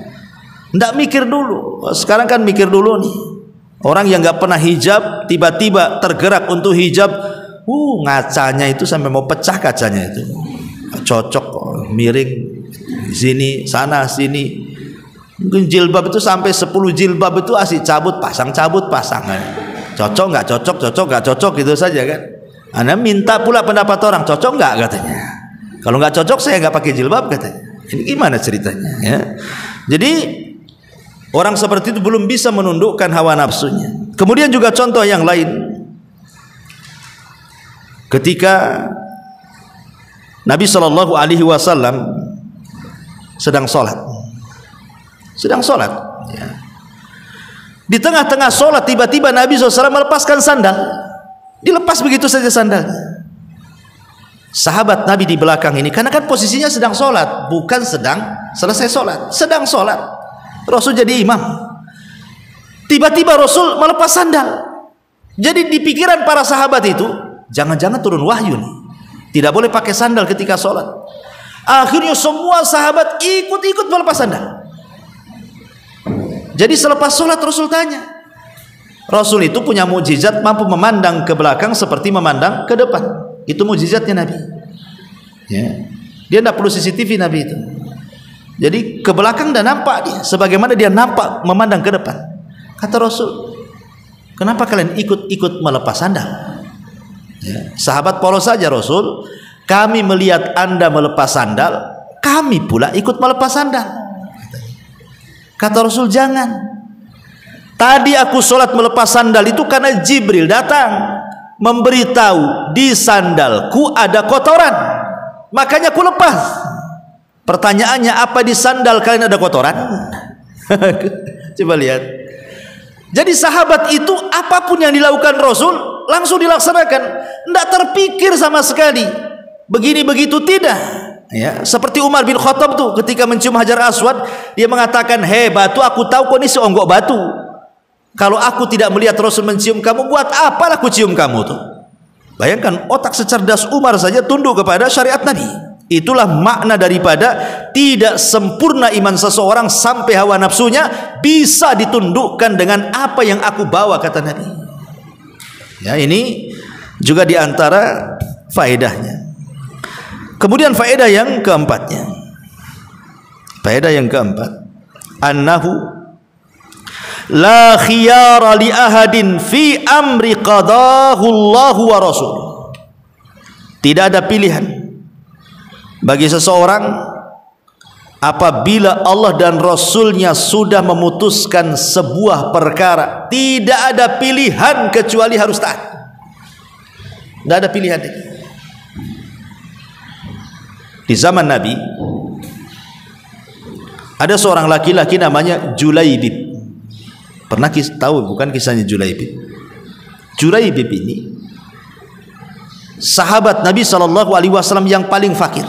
Tidak mikir dulu. Sekarang kan mikir dulu nih. Orang yang nggak pernah hijab tiba-tiba tergerak untuk hijab, ngacanya itu sampai mau pecah kacanya itu, cocok miring sini sana sini. Mungkin jilbab itu sampai 10 jilbab itu asik cabut pasang. Cocok nggak cocok, cocok nggak cocok gitu saja kan. Anda minta pula pendapat orang, cocok nggak katanya. Kalau nggak cocok saya nggak pakai jilbab katanya. Ini gimana ceritanya ya? Jadi orang seperti itu belum bisa menundukkan hawa nafsunya. Kemudian juga contoh yang lain, ketika Nabi Shallallahu Alaihi Wasallam sedang sholat ya. Di tengah-tengah sholat tiba-tiba Nabi SAW melepaskan sandal, dilepas begitu saja sandal. Sahabat Nabi di belakang ini, karena kan posisinya sedang sholat, bukan sedang selesai sholat, sedang sholat. Rasul jadi imam, tiba-tiba Rasul melepas sandal. Jadi di pikiran para sahabat itu, jangan-jangan turun wahyu nih, tidak boleh pakai sandal ketika sholat. Akhirnya semua sahabat ikut-ikut melepas sandal. Jadi selepas sholat Rasul tanya. Rasul itu punya mukjizat, mampu memandang ke belakang seperti memandang ke depan. Itu mukjizatnya Nabi ya. Dia tidak perlu CCTV Nabi itu. Jadi ke belakang dan nampak dia, sebagaimana dia nampak memandang ke depan. Kata Rasul, kenapa kalian ikut-ikut melepas sandal ya. Sahabat polos saja, Rasul, kami melihat Anda melepas sandal, kami pula ikut melepas sandal. Kata Rasul, jangan. Tadi aku sholat melepas sandal itu karena Jibril datang memberitahu di sandalku ada kotoran, makanya aku lepas. Pertanyaannya, apa di sandal kalian ada kotoran? Coba lihat. Jadi sahabat itu apapun yang dilakukan Rasul langsung dilaksanakan, tidak terpikir sama sekali begini begitu, tidak ya. Seperti Umar bin Khattab tuh ketika mencium Hajar Aswad, dia mengatakan, hei batu, aku tahu kau ini seonggok batu. Kalau aku tidak melihat Rasul mencium kamu, buat apa aku cium kamu tuh? Bayangkan otak secerdas Umar saja tunduk kepada syariat Nabi. Itulah makna daripada tidak sempurna iman seseorang sampai hawa nafsunya bisa ditundukkan dengan apa yang aku bawa, kata Nabi. Ya, ini juga diantara faedahnya. Kemudian faedah yang keempatnya, faedah yang keempat, annahu la khiyara li ahadin fi amri qadahu Allah wa rasul. Tidak ada pilihan bagi seseorang apabila Allah dan Rasulnya sudah memutuskan sebuah perkara. Tidak ada pilihan kecuali harus taat. Tidak ada pilihan. Di zaman Nabi ada seorang laki-laki namanya Julaibib. Pernah tahu bukan kisahnya Julaibib? Julaibib ini sahabat Nabi SAW yang paling fakir,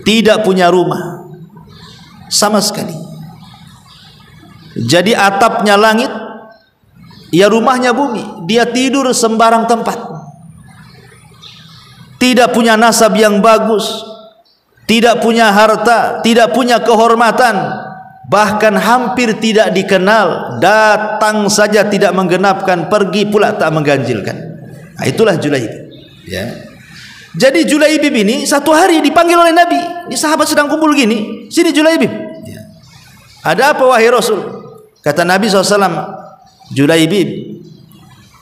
tidak punya rumah sama sekali. Jadi atapnya langit, ya rumahnya bumi. Dia tidur sembarang tempat. Tidak punya nasab yang bagus, tidak punya harta, tidak punya kehormatan, bahkan hampir tidak dikenal. Datang saja tidak menggenapkan, pergi pula tak mengganjilkan. Nah, itulah Julaibib ya. Jadi Julaibib ini satu hari dipanggil oleh Nabi. Ini sahabat sedang kumpul gini, sini Julaibib ya. Ada apa wahai Rasul? Kata Nabi SAW, Julaibib,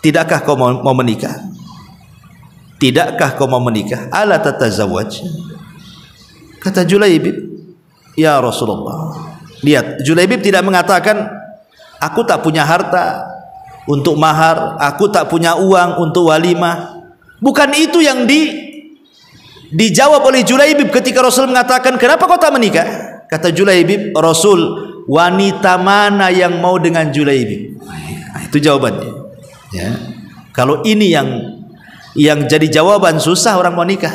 tidakkah kau mau menikah? Tidakkah kau mau menikah? Ala tatazawwaj? Kata Julaibib, ya Rasulullah. Lihat, Julaibib tidak mengatakan aku tak punya harta untuk mahar, aku tak punya uang untuk walimah. Bukan itu yang dijawab oleh Julaibib ketika Rasul mengatakan, kenapa kau tak menikah? Kata Julaibib, Rasul, wanita mana yang mau dengan Julaibib? Nah, itu jawabannya ya. Kalau ini yang jadi jawaban, susah orang mau nikah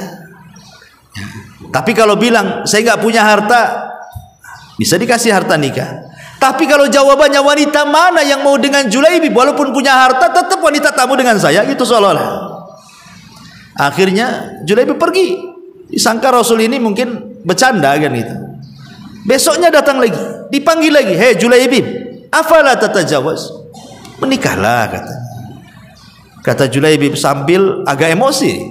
ya. Tapi kalau bilang saya nggak punya harta, bisa dikasih harta nikah. Tapi kalau jawabannya wanita mana yang mau dengan Julaibib, walaupun punya harta tetap wanita tamu dengan saya, gitu seolah-olah. Akhirnya Julaibib pergi, disangka Rasul ini mungkin bercanda kan gitu. Besoknya datang lagi, dipanggil lagi, hei Julaibib, afala tatajawaz? Menikahlah, kata Julaibib sambil agak emosi.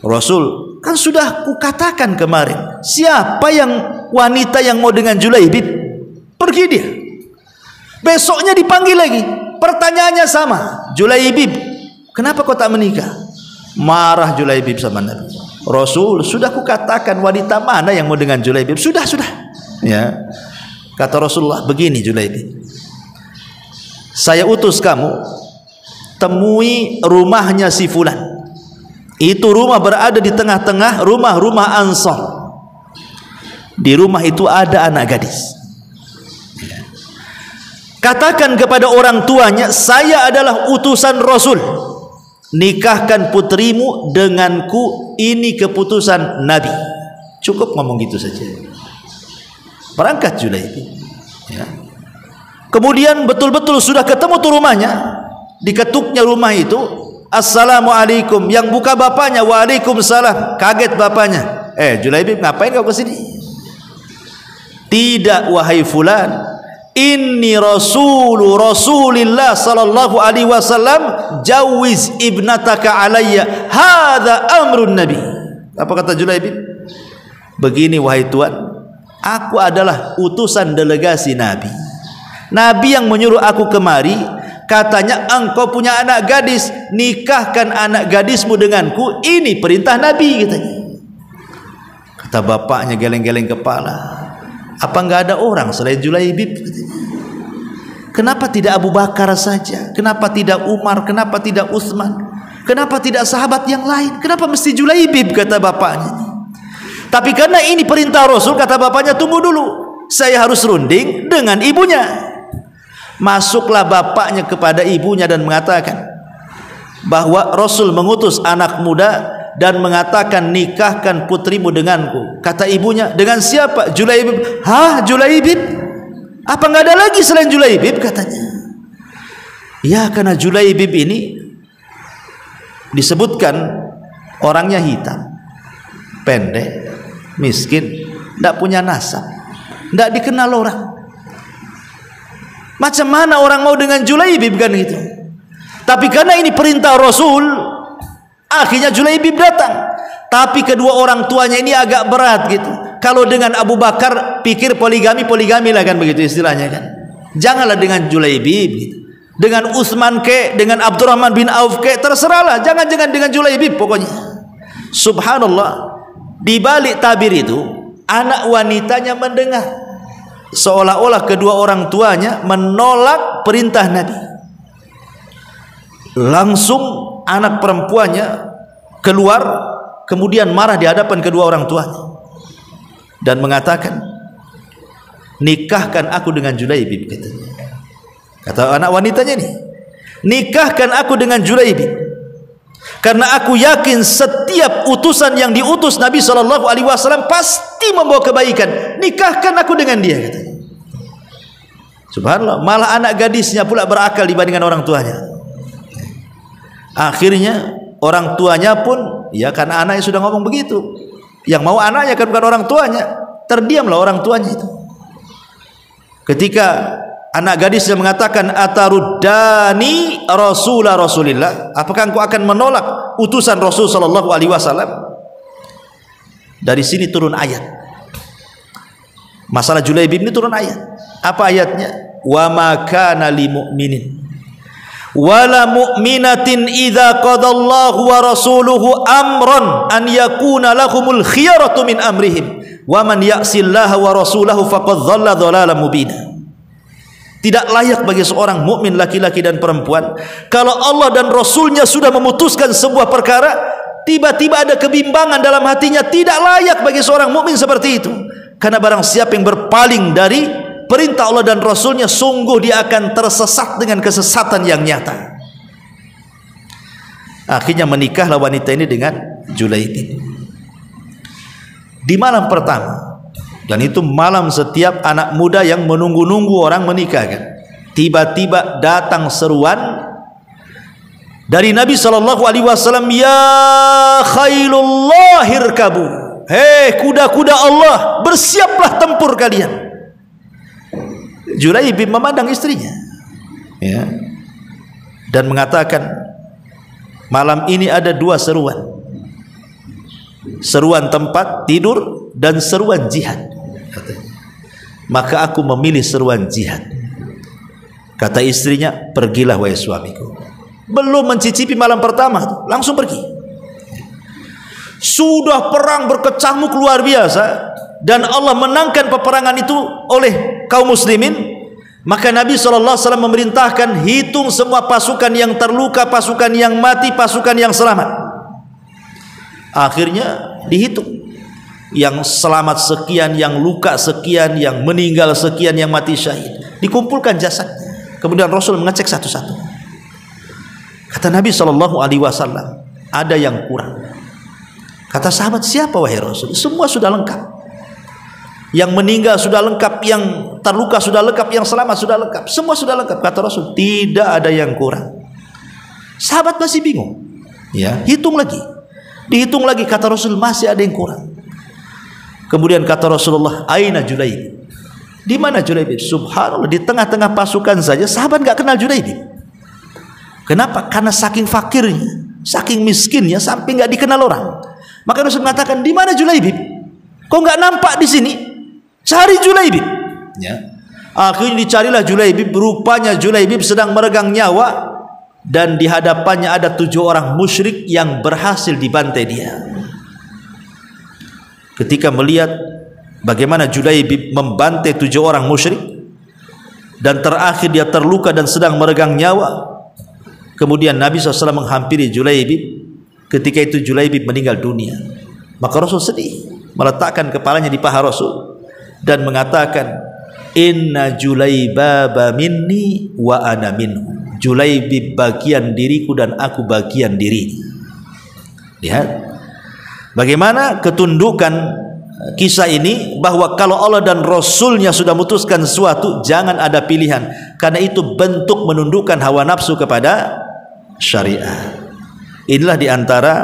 Rasul, kan sudah kukatakan kemarin, siapa yang wanita yang mau dengan Julaibib? Pergi dia. Besoknya dipanggil lagi, pertanyaannya sama. Julaibib, kenapa kau tak menikah? Marah Julaibib sama Nabi. Rasul, sudah kukatakan wanita mana yang mau dengan Julaibib? Sudah. Ya. Kata Rasulullah, begini Julaibib, saya utus kamu temui rumahnya si fulan. Itu rumah berada di tengah-tengah rumah-rumah Ansar. Di rumah itu ada anak gadis. Katakan kepada orang tuanya, saya adalah utusan Rasul. Nikahkan putrimu denganku, ini keputusan Nabi. Cukup ngomong gitu saja. Berangkat Julaibib. Ya. Kemudian betul-betul sudah ketemu tuh rumahnya. Diketuknya rumah itu, assalamualaikum. Yang buka bapaknya, waalaikumsalam. Kaget bapaknya. Julaibib, ngapain kau kesini? Tidak wahai fulan, inni rasulillah sallallahu alaihi wasallam, jawiz ibnataka alayya, hadza amrun nabi. Apa kata Julaibib? Begini wahai tuan, aku adalah utusan delegasi Nabi. Nabi yang menyuruh aku kemari, katanya engkau punya anak gadis, nikahkan anak gadismu denganku, ini perintah Nabi katanya. Kata bapaknya geleng-geleng kepala, apa enggak ada orang selain Julaibib? Kenapa tidak Abu Bakar saja? Kenapa tidak Umar? Kenapa tidak Utsman? Kenapa tidak sahabat yang lain? Kenapa mesti Julaibib? Kata bapaknya. Tapi karena ini perintah Rasul, kata bapaknya, tunggu dulu, saya harus runding dengan ibunya. Masuklah bapaknya kepada ibunya dan mengatakan bahwa Rasul mengutus anak muda dan mengatakan nikahkan putrimu denganku. Kata ibunya, dengan siapa? Julaibib. Hah, Julaibib? Apa nggak ada lagi selain Julaibib? Katanya. Ya, karena Julaibib ini disebutkan orangnya hitam, pendek, miskin, tidak punya nasab, tidak dikenal orang. Macam mana orang mau dengan Julaibib kan gitu? Tapi karena ini perintah Rasul, akhirnya Julaibib datang. Tapi kedua orang tuanya ini agak berat gitu. Kalau dengan Abu Bakar pikir poligami lah kan, begitu istilahnya kan. Janganlah dengan Julaibib gitu. Dengan Utsman ke, dengan Abdurrahman bin Auf ke, terserahlah. Jangan dengan Julaibib pokoknya. Subhanallah, di balik tabir itu anak wanitanya mendengar, seolah-olah kedua orang tuanya menolak perintah Nabi. Langsung anak perempuannya keluar, kemudian marah di hadapan kedua orang tuanya dan mengatakan, nikahkan aku dengan Julaibib, katanya. Kata anak wanitanya nih, nikahkan aku dengan Julaibib, karena aku yakin setiap utusan yang diutus Nabi SAW pasti membawa kebaikan. Nikahkan aku dengan dia, katanya. Subhanallah, malah anak gadisnya pula berakal dibandingkan orang tuanya. Akhirnya orang tuanya pun, ya karena anaknya sudah ngomong begitu, yang mau anaknya kan bukan orang tuanya, terdiamlah orang tuanya itu. Ketika anak gadisnya mengatakan, ataruddani rasulillah, apakah engkau akan menolak utusan Rasul sallallahu alaihi wasallam? Dari sini turun ayat. Masalah Julaibib ini turun ayat. Apa ayatnya? Wa ma kana lil mu'minin wala mu'minatin idza qadallahu wa rasuluhu amran an yakuna lahumul khiyaratu min amrihim wa man ya'sillaha wa rasulahu faqad dhalla dhalalan mubina. Tidak layak bagi seorang mukmin laki-laki dan perempuan, kalau Allah dan Rasulnya sudah memutuskan sebuah perkara, tiba-tiba ada kebimbangan dalam hatinya. Tidak layak bagi seorang mukmin seperti itu. Karena barang siapa yang berpaling dari perintah Allah dan Rasulnya, sungguh dia akan tersesat dengan kesesatan yang nyata. Akhirnya menikahlah wanita ini dengan Julaibib di malam pertama. Dan itu malam setiap anak muda yang menunggu-nunggu orang menikahkan. Tiba-tiba datang seruan dari Nabi SAW, ya khailullah irkabu, hei kuda-kuda Allah, bersiaplah tempur kalian. Julaibib memandang istrinya, ya, dan mengatakan, malam ini ada dua seruan, seruan tempat tidur dan seruan jihad. maka aku memilih seruan jihad. Kata istrinya, pergilah wahai suamiku. Belum mencicipi malam pertama, langsung pergi. Sudah perang berkecamuk luar biasa, dan Allah menangkan peperangan itu oleh kaum muslimin. Maka Nabi SAW memerintahkan, hitung semua pasukan yang terluka, pasukan yang mati, pasukan yang selamat. Akhirnya dihitung, yang selamat sekian, yang luka sekian, yang meninggal sekian, yang mati syahid. Dikumpulkan jasad. Kemudian Rasul mengecek satu-satu. Kata Nabi SAW, ada yang kurang. Kata sahabat, siapa wahai Rasul? Semua sudah lengkap. Yang meninggal sudah lengkap, yang terluka sudah lengkap, yang selamat sudah lengkap. Semua sudah lengkap. Kata Rasul, tidak ada yang kurang. Sahabat masih bingung. Ya, hitung lagi. Dihitung lagi, kata Rasul, masih ada yang kurang. Kemudian kata Rasulullah, aina Julaibib? Di mana Julaibib? Subhanallah, di tengah-tengah pasukan saja sahabat gak kenal Julaibib. Kenapa? Karena saking fakirnya, saking miskinnya, sampai gak dikenal orang. Maka Rasul mengatakan, di mana Julaibib? Kok gak nampak di sini? Cari Julaibib. Ya. Akhirnya dicarilah Julaibib. Rupanya Julaibib sedang meregang nyawa, dan di hadapannya ada 7 orang musyrik yang berhasil dibantai dia. Ketika melihat bagaimana Julaibib membantai 7 orang musyrik, dan terakhir dia terluka dan sedang meregang nyawa, kemudian Nabi SAW menghampiri Julaibib. Ketika itu Julaibib meninggal dunia. Maka Rasul sedih, meletakkan kepalanya di paha Rasul dan mengatakan, inna Julaibaba minni wa ana minhu. Julaibib bagian diriku dan aku bagian dirinya. Lihat bagaimana ketundukan kisah ini, bahwa kalau Allah dan Rasulnya sudah memutuskan sesuatu, jangan ada pilihan, karena itu bentuk menundukkan hawa nafsu kepada syariat. Inilah diantara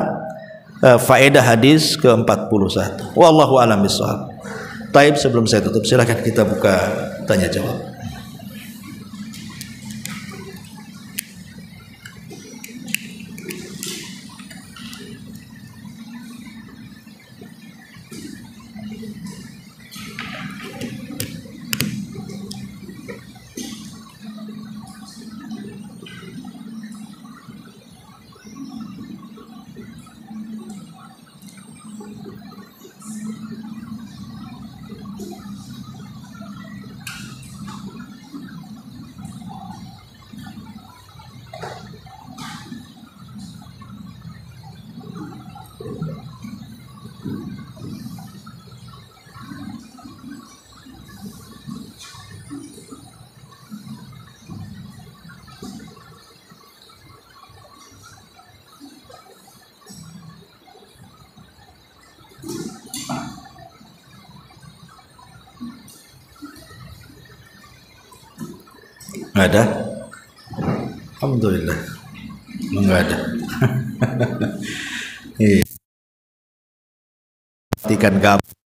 faedah hadis ke-41. Wallahu a'lam bishawab. Taib, sebelum saya tutup, silakan kita buka tanya jawab. Nggak ada? Alhamdulillah, nggak ada. Perhatikan gambar.